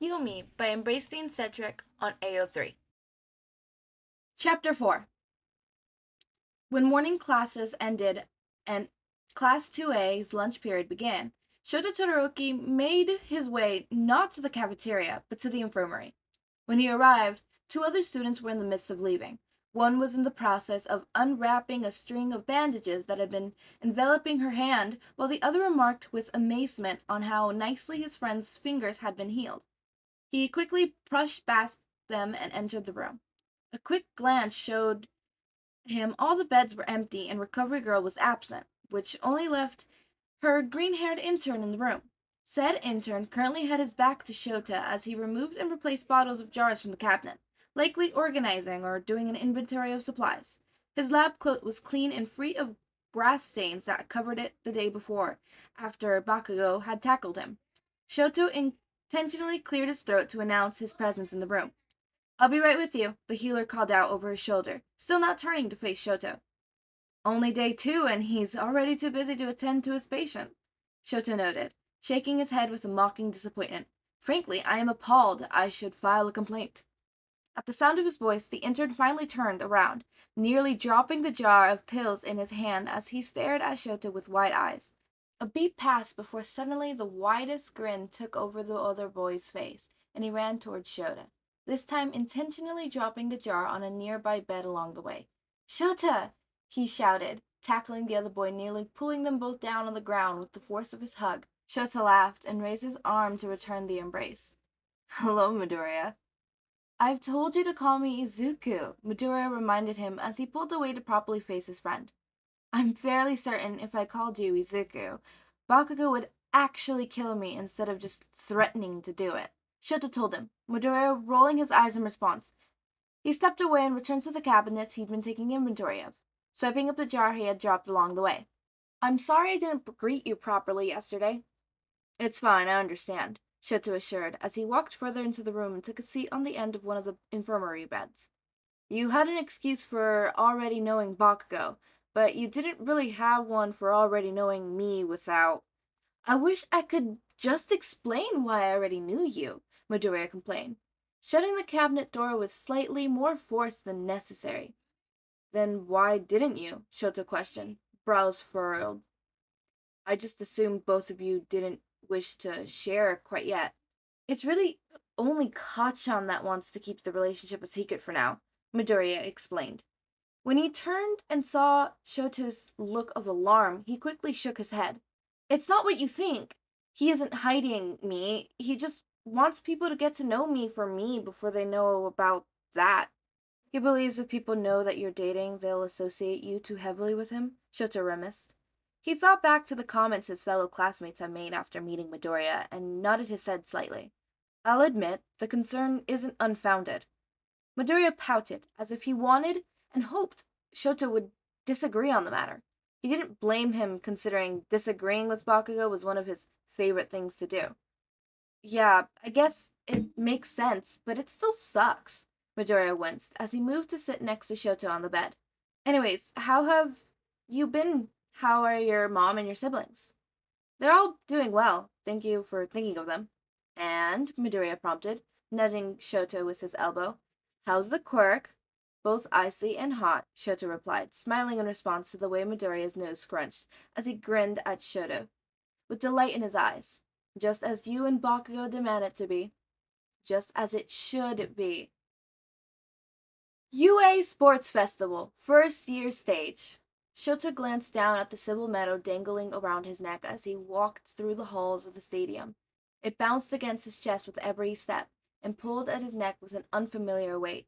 Heal Me by Embracing Cedric on AO3. Chapter 4. When morning classes ended and Class 2A's lunch period began, Shouta Todoroki made his way not to the cafeteria, but to the infirmary. When he arrived, two other students were in the midst of leaving. One was in the process of unwrapping a string of bandages that had been enveloping her hand, while the other remarked with amazement on how nicely his friend's fingers had been healed. He quickly brushed past them and entered the room. A quick glance showed him all the beds were empty and Recovery Girl was absent, which only left her green-haired intern in the room. Said intern currently had his back to Shouta as he removed and replaced bottles of jars from the cabinet, likely organizing or doing an inventory of supplies. His lab coat was clean and free of grass stains that covered it the day before, after Bakugou had tackled him. Shouto intentionally cleared his throat to announce his presence in the room. "I'll be right with you," the healer called out over his shoulder, still not turning to face Shouto. "Only day 2 and he's already too busy to attend to his patient," Shouto noted, shaking his head with a mocking disappointment. "Frankly, I am appalled. I should file a complaint." At the sound of his voice, the intern finally turned around, nearly dropping the jar of pills in his hand as he stared at Shouto with wide eyes. A beat passed before suddenly the widest grin took over the other boy's face, and he ran towards Shouta, this time intentionally dropping the jar on a nearby bed along the way. "Shouta!" he shouted, tackling the other boy, nearly pulling them both down on the ground with the force of his hug. Shouta laughed and raised his arm to return the embrace. "Hello, Midoriya." "I've told you to call me Izuku," Midoriya reminded him as he pulled away to properly face his friend. "I'm fairly certain if I called you Izuku, Bakugou would actually kill me instead of just threatening to do it," Shouta told him, Midoriya rolling his eyes in response. He stepped away and returned to the cabinets he'd been taking inventory of, swiping up the jar he had dropped along the way. "I'm sorry I didn't greet you properly yesterday." "It's fine, I understand," Shouto assured, as he walked further into the room and took a seat on the end of one of the infirmary beds. "You had an excuse for already knowing Bakugou, but you didn't really have one for already knowing me without—" "I wish I could just explain why I already knew you," Midoriya complained, shutting the cabinet door with slightly more force than necessary. "Then why didn't you?" Shouto questioned, brows furrowed. "I just assumed both of you didn't wish to share quite yet. It's really only Kachan that wants to keep the relationship a secret for now," Midoriya explained. When he turned and saw Shouto's look of alarm, he quickly shook his head. "It's not what you think. He isn't hiding me. He just wants people to get to know me for me before they know about that." "He believes if people know that you're dating, they'll associate you too heavily with him," Shouto remissed. He thought back to the comments his fellow classmates had made after meeting Midoriya and nodded his head slightly. "I'll admit, the concern isn't unfounded." Midoriya pouted, as if he wanted and hoped Shouto would disagree on the matter. He didn't blame him, considering disagreeing with Bakugou was one of his favorite things to do. "Yeah, I guess it makes sense, but it still sucks," Midoriya winced, as he moved to sit next to Shouto on the bed. "Anyways, how have you been? How are your mom and your siblings?" "They're all doing well. Thank you for thinking of them." "And," Midoriya prompted, nudging Shouto with his elbow, "how's the quirk?" "Both icy and hot," Shouto replied, smiling in response to the way Midoriya's nose scrunched as he grinned at Shouto, with delight in his eyes. "Just as you and Bakugou demand it to be. Just as it should be." UA Sports Festival, first year stage. Shouto glanced down at the Sibyl medal dangling around his neck as he walked through the halls of the stadium. It bounced against his chest with every step and pulled at his neck with an unfamiliar weight.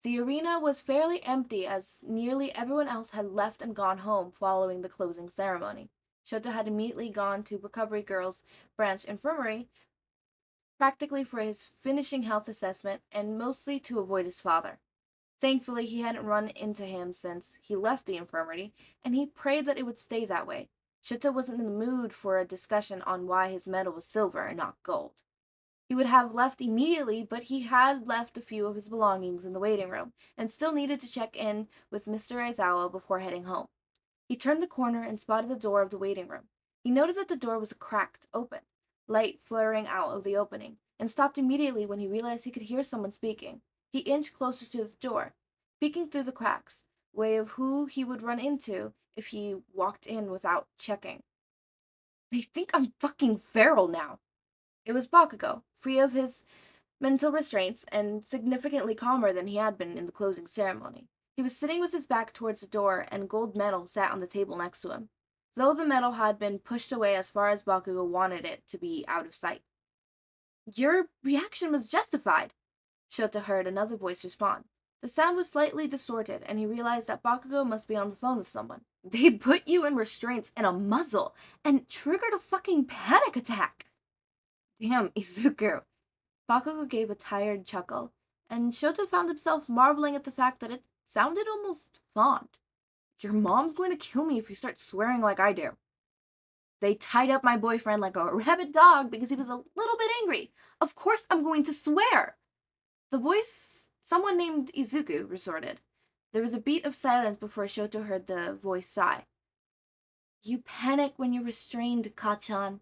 The arena was fairly empty as nearly everyone else had left and gone home following the closing ceremony. Shouto had immediately gone to Recovery Girls' branch infirmary, practically for his finishing health assessment and mostly to avoid his father. Thankfully, he hadn't run into him since he left the infirmary, and he prayed that it would stay that way. Shouto wasn't in the mood for a discussion on why his medal was silver and not gold. He would have left immediately, but he had left a few of his belongings in the waiting room, and still needed to check in with Mr. Aizawa before heading home. He turned the corner and spotted the door of the waiting room. He noted that the door was cracked open, light flaring out of the opening, and stopped immediately when he realized he could hear someone speaking. He inched closer to the door, peeking through the cracks, way of who he would run into if he walked in without checking. They think I'm fucking feral now. It was Bakugo, free of his mental restraints and significantly calmer than he had been in the closing ceremony. He was sitting with his back towards the door, and gold medal sat on the table next to him, though the medal had been pushed away as far as Bakugo wanted it to be out of sight. Your reaction was justified, Shouta heard another voice respond. The sound was slightly distorted, and he realized that Bakugo must be on the phone with someone. They put you in restraints and a muzzle, and triggered a fucking panic attack. Damn, Izuku. Bakugo gave a tired chuckle, and Shouta found himself marveling at the fact that it sounded almost fond. Your mom's going to kill me if you start swearing like I do. They tied up my boyfriend like a rabid dog because he was a little bit angry. Of course I'm going to swear. The voice someone named Izuku resorted. There was a beat of silence before Shouto heard the voice sigh. You panic when you're restrained, Kachan.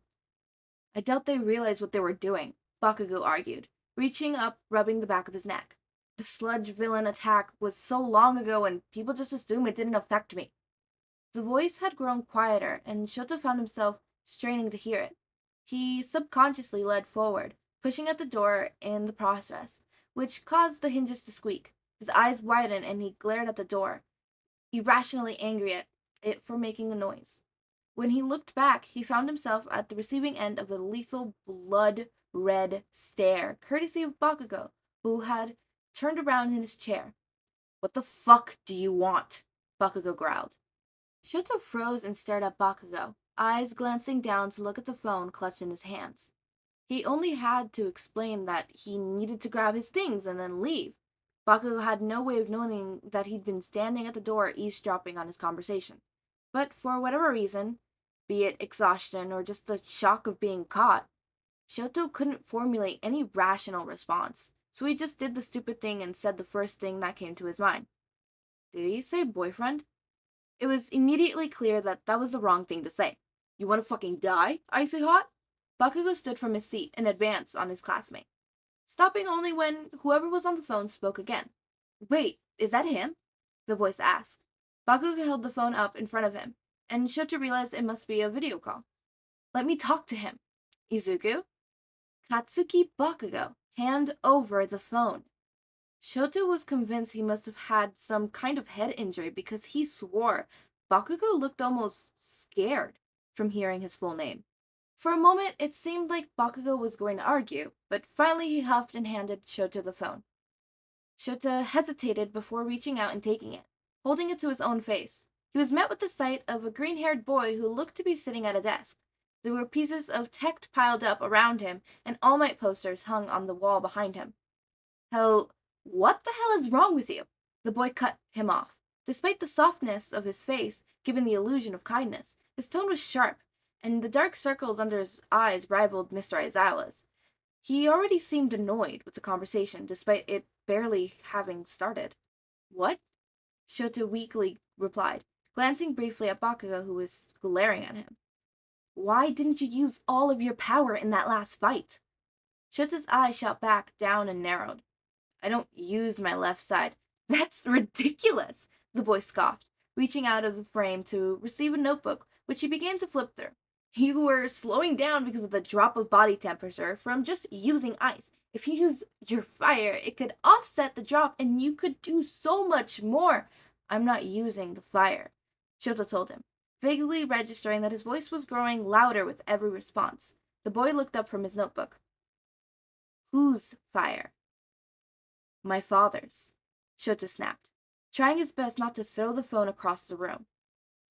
I doubt they realized what they were doing, Bakugo argued, reaching up, rubbing the back of his neck. The sludge villain attack was so long ago and people just assume it didn't affect me. The voice had grown quieter, and Shouto found himself straining to hear it. He subconsciously led forward, pushing at the door in the process, which caused the hinges to squeak. His eyes widened and he glared at the door, irrationally angry at it for making a noise. When he looked back, he found himself at the receiving end of a lethal, blood-red stare, courtesy of Bakugo, who had turned around in his chair. What the fuck do you want? Bakugo growled. Shouto froze and stared at Bakugo, eyes glancing down to look at the phone clutched in his hands. He only had to explain that he needed to grab his things and then leave. Bakugo had no way of knowing that he'd been standing at the door eavesdropping on his conversation. But for whatever reason, be it exhaustion or just the shock of being caught, Shouto couldn't formulate any rational response, so he just did the stupid thing and said the first thing that came to his mind. Did he say boyfriend? It was immediately clear that that was the wrong thing to say. You wanna fucking die, icy hot? Bakugo stood from his seat and advanced on his classmate, stopping only when whoever was on the phone spoke again. Wait, is that him? The voice asked. Bakugo held the phone up in front of him, and Shouto realized it must be a video call. Let me talk to him. Izuku? Katsuki Bakugo, hand over the phone. Shouto was convinced he must have had some kind of head injury because he swore Bakugo looked almost scared from hearing his full name. For a moment, it seemed like Bakugo was going to argue, but finally he huffed and handed Shouto the phone. Shouta hesitated before reaching out and taking it, holding it to his own face. He was met with the sight of a green-haired boy who looked to be sitting at a desk. There were pieces of text piled up around him, and All Might posters hung on the wall behind him. Hell, what the hell is wrong with you? The boy cut him off. Despite the softness of his face, given the illusion of kindness, his tone was sharp, and the dark circles under his eyes rivaled Mr. Aizawa's. He already seemed annoyed with the conversation, despite it barely having started. What? Shouta weakly replied, glancing briefly at Bakugo, who was glaring at him. Why didn't you use all of your power in that last fight? Shota's eyes shot back, down, and narrowed. I don't use my left side. That's ridiculous, the boy scoffed, reaching out of the frame to receive a notebook, which he began to flip through. You were slowing down because of the drop of body temperature from just using ice. If you use your fire, it could offset the drop and you could do so much more. I'm not using the fire, Shouta told him, vaguely registering that his voice was growing louder with every response. The boy looked up from his notebook. Whose fire? My father's, Shouta snapped, trying his best not to throw the phone across the room.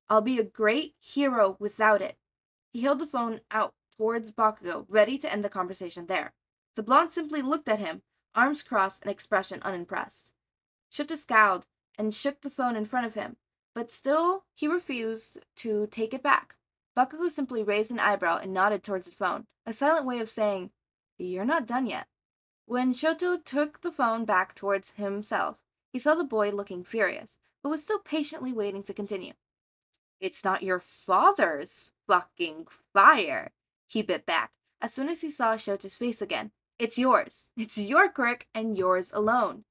I'll be a great hero without it. He held the phone out towards Bakugo, ready to end the conversation there. The blonde simply looked at him, arms crossed, an expression unimpressed. Shouta scowled and shook the phone in front of him, but still he refused to take it back. Bakugo simply raised an eyebrow and nodded towards the phone, a silent way of saying, You're not done yet. When Shouto took the phone back towards himself, he saw the boy looking furious, but was still patiently waiting to continue. It's not your father's fucking fire, he bit back, as soon as he saw Shota's face again. It's yours. It's your quirk and yours alone.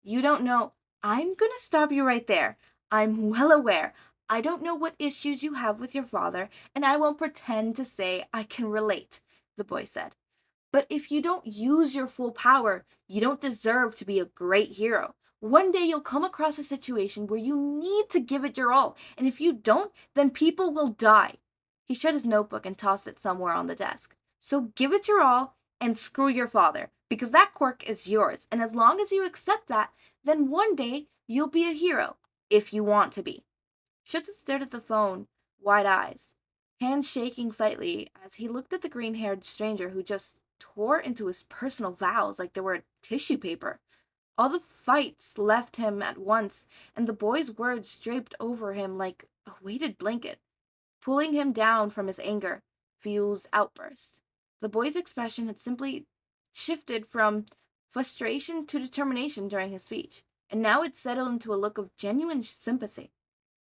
You don't know. I'm gonna stop you right there. I'm well aware. I don't know what issues you have with your father, and I won't pretend to say I can relate, the boy said. But if you don't use your full power, you don't deserve to be a great hero. One day you'll come across a situation where you need to give it your all, and if you don't, then people will die. He shut his notebook and tossed it somewhere on the desk. So give it your all and screw your father, because that quirk is yours, and as long as you accept that, then one day you'll be a hero, if you want to be. Shouta stared at the phone, wide eyes, hands shaking slightly as he looked at the green-haired stranger who just tore into his personal vows like they were tissue paper. All the fights left him at once, and the boy's words draped over him like a weighted blanket, pulling him down from his anger, Fuel's outburst. The boy's expression had simply shifted from frustration to determination during his speech, and now it settled into a look of genuine sympathy.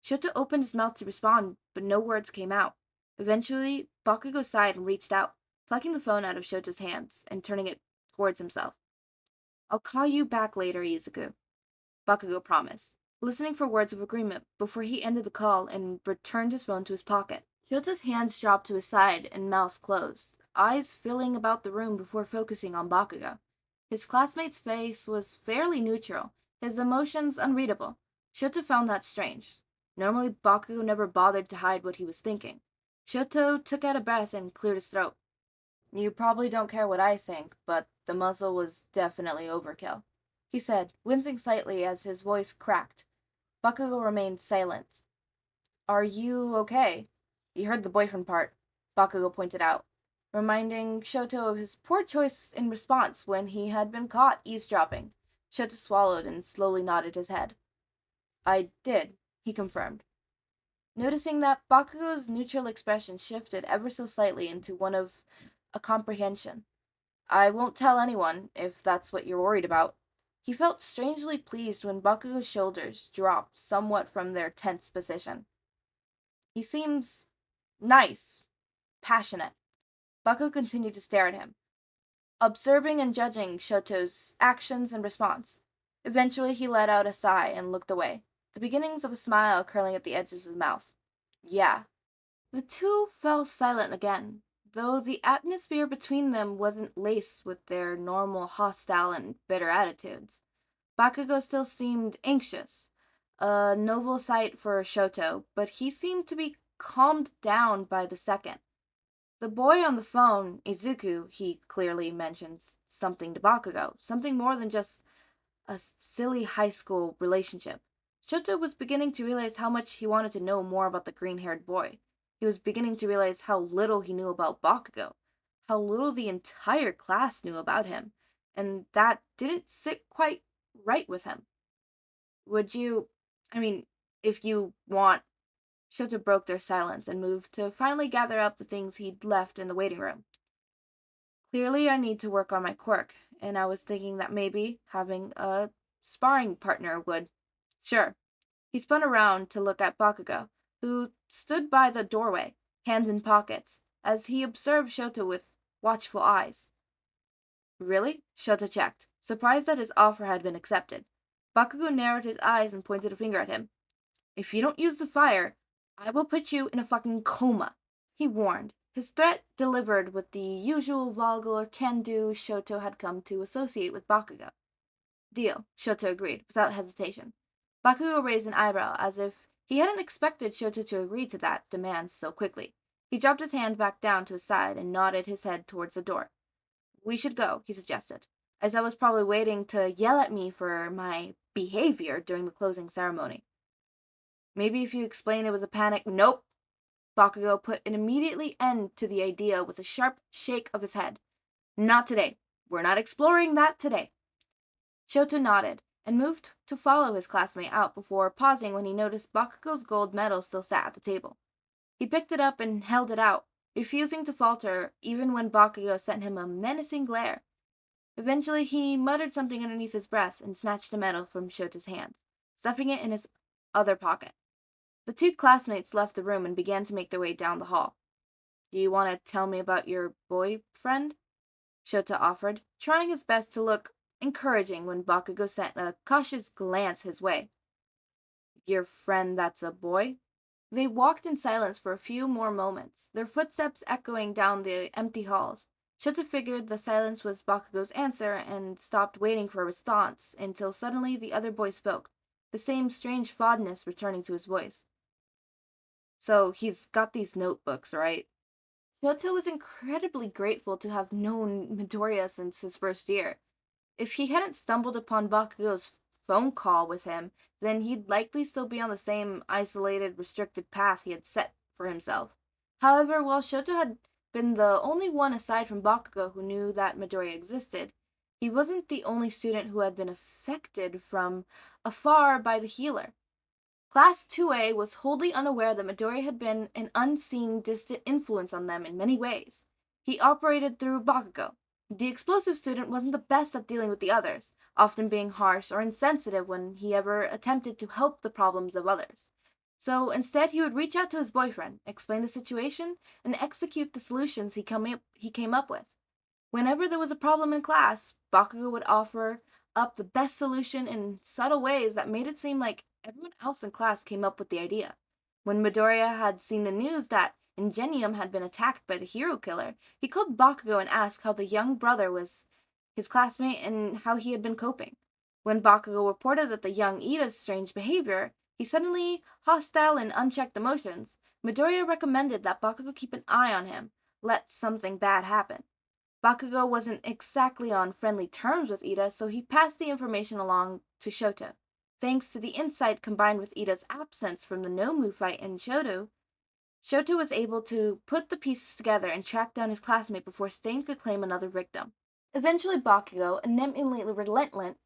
Shouta opened his mouth to respond, but no words came out. Eventually, Bakugo sighed and reached out, plucking the phone out of Shota's hands and turning it towards himself. I'll call you back later, Izuku, Bakugo promised, listening for words of agreement before he ended the call and returned his phone to his pocket. Shota's hands dropped to his side and mouth closed, eyes filling about the room before focusing on Bakugo. His classmate's face was fairly neutral, his emotions unreadable. Shouta found that strange. Normally, Bakugo never bothered to hide what he was thinking. Shouto took out a breath and cleared his throat. You probably don't care what I think, but the muzzle was definitely overkill, he said, wincing slightly as his voice cracked. Bakugo remained silent. Are you okay? You heard the boyfriend part, Bakugo pointed out, reminding Shouto of his poor choice in response when he had been caught eavesdropping. Shouto swallowed and slowly nodded his head. I did, he confirmed, noticing that Bakugo's neutral expression shifted ever so slightly into one of a comprehension. I won't tell anyone, if that's what you're worried about. He felt strangely pleased when Bakugo's shoulders dropped somewhat from their tense position. He seems nice, passionate. Bakugo continued to stare at him, observing and judging Shoto's actions and response. Eventually, he let out a sigh and looked away, the beginnings of a smile curling at the edge of his mouth. Yeah. The two fell silent again, though the atmosphere between them wasn't laced with their normal hostile and bitter attitudes. Bakugo still seemed anxious, a novel sight for Shouto, but he seemed to be calmed down by the second. The boy on the phone, Izuku, he clearly mentions something to Bakugo, something more than just a silly high school relationship. Shouto was beginning to realize how much he wanted to know more about the green-haired boy. He was beginning to realize how little he knew about Bakugo, how little the entire class knew about him, and that didn't sit quite right with him. Would you, if you want, Shouto broke their silence and moved to finally gather up the things he'd left in the waiting room. Clearly, I need to work on my quirk, and I was thinking that maybe having a sparring partner would. Sure. He spun around to look at Bakugo, who stood by the doorway, hands in pockets, as he observed Shouto with watchful eyes. Really? Shouto checked, surprised that his offer had been accepted. Bakugo narrowed his eyes and pointed a finger at him. If you don't use the fire, I will put you in a fucking coma, he warned, his threat delivered with the usual vulgar can-do Shouto had come to associate with Bakugo. Deal, Shouto agreed, without hesitation. Bakugo raised an eyebrow, as if he hadn't expected Shouto to agree to that demand so quickly. He dropped his hand back down to his side and nodded his head towards the door. We should go, he suggested, as I was probably waiting to yell at me for my behavior during the closing ceremony. Maybe if you explain it was a panic. Nope. Bakugo put an immediately end to the idea with a sharp shake of his head. Not today. We're not exploring that today. Shouto nodded and moved to follow his classmate out before pausing when he noticed Bakugo's gold medal still sat at the table. He picked it up and held it out, refusing to falter even when Bakugo sent him a menacing glare. Eventually, he muttered something underneath his breath and snatched the medal from Shouto's hand, stuffing it in his other pocket. The two classmates left the room and began to make their way down the hall. Do you want to tell me about your boyfriend? Shouta offered, trying his best to look encouraging when Bakugou sent a cautious glance his way. Your friend that's a boy? They walked in silence for a few more moments, their footsteps echoing down the empty halls. Shouta figured the silence was Bakugou's answer and stopped waiting for a response until suddenly the other boy spoke, the same strange fondness returning to his voice. So he's got these notebooks, right? Shouta was incredibly grateful to have known Midoriya since his first year. If he hadn't stumbled upon Bakugou's phone call with him, then he'd likely still be on the same isolated, restricted path he had set for himself. However, while Shouto had been the only one aside from Bakugo who knew that Midoriya existed, he wasn't the only student who had been affected from afar by the healer. Class 2A was wholly unaware that Midoriya had been an unseen, distant influence on them in many ways. He operated through Bakugo. The explosive student wasn't the best at dealing with the others, often being harsh or insensitive when he ever attempted to help the problems of others. So instead, he would reach out to his boyfriend, explain the situation, and execute the solutions he came up with. Whenever there was a problem in class, Bakugo would offer up the best solution in subtle ways that made it seem like everyone else in class came up with the idea. When Midoriya had seen the news that Ingenium had been attacked by the hero killer, he called Bakugo and asked how the young brother was his classmate and how he had been coping. When Bakugo reported that the young Iida's strange behavior, he suddenly hostile and unchecked emotions, Midoriya recommended that Bakugo keep an eye on him, let something bad happen. Bakugou wasn't exactly on friendly terms with Iida, so he passed the information along to Shouta. Thanks to the insight combined with Iida's absence from the Nomu fight in Shouto, Shouta was able to put the pieces together and track down his classmate before Stain could claim another victim. Eventually, Bakugo, eminently relentless,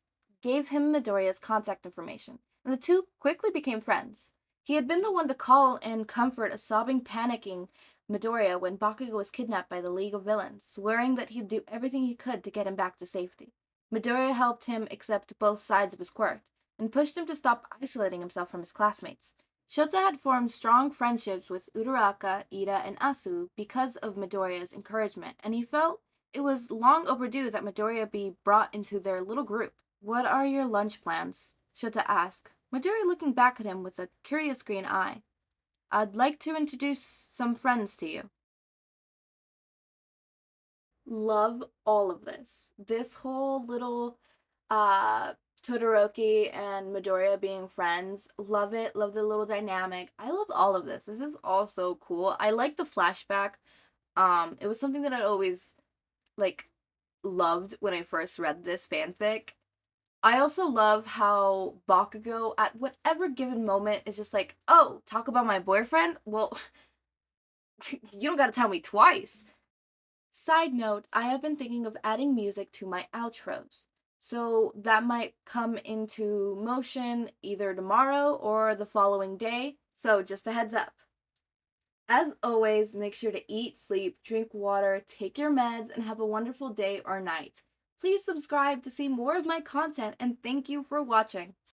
gave him Midoriya's contact information, and the two quickly became friends. He had been the one to call and comfort a sobbing, panicking Midoriya when Bakugo was kidnapped by the League of Villains, swearing that he'd do everything he could to get him back to safety. Midoriya helped him accept both sides of his quirk, and pushed him to stop isolating himself from his classmates. Shouta had formed strong friendships with Uraraka, Iida, and Asui because of Midoriya's encouragement, and he felt it was long overdue that Midoriya be brought into their little group. What are your lunch plans? Shouta asked, Midoriya looking back at him with a curious green eye. I'd like to introduce some friends to you. Love all of this. This whole little Todoroki and Midoriya being friends. Love it. Love the little dynamic. I love all of this. This is all so cool. I like the flashback. It was something that I always like loved when I first read this fanfic. I also love how Bakugo at whatever given moment is just like, "Oh, talk about my boyfriend? Well, you don't got to tell me twice." Side note, I have been thinking of adding music to my outros. So that might come into motion either tomorrow or the following day. So just a heads up. As always, make sure to eat, sleep, drink water, take your meds, and have a wonderful day or night. Please subscribe to see more of my content, and thank you for watching.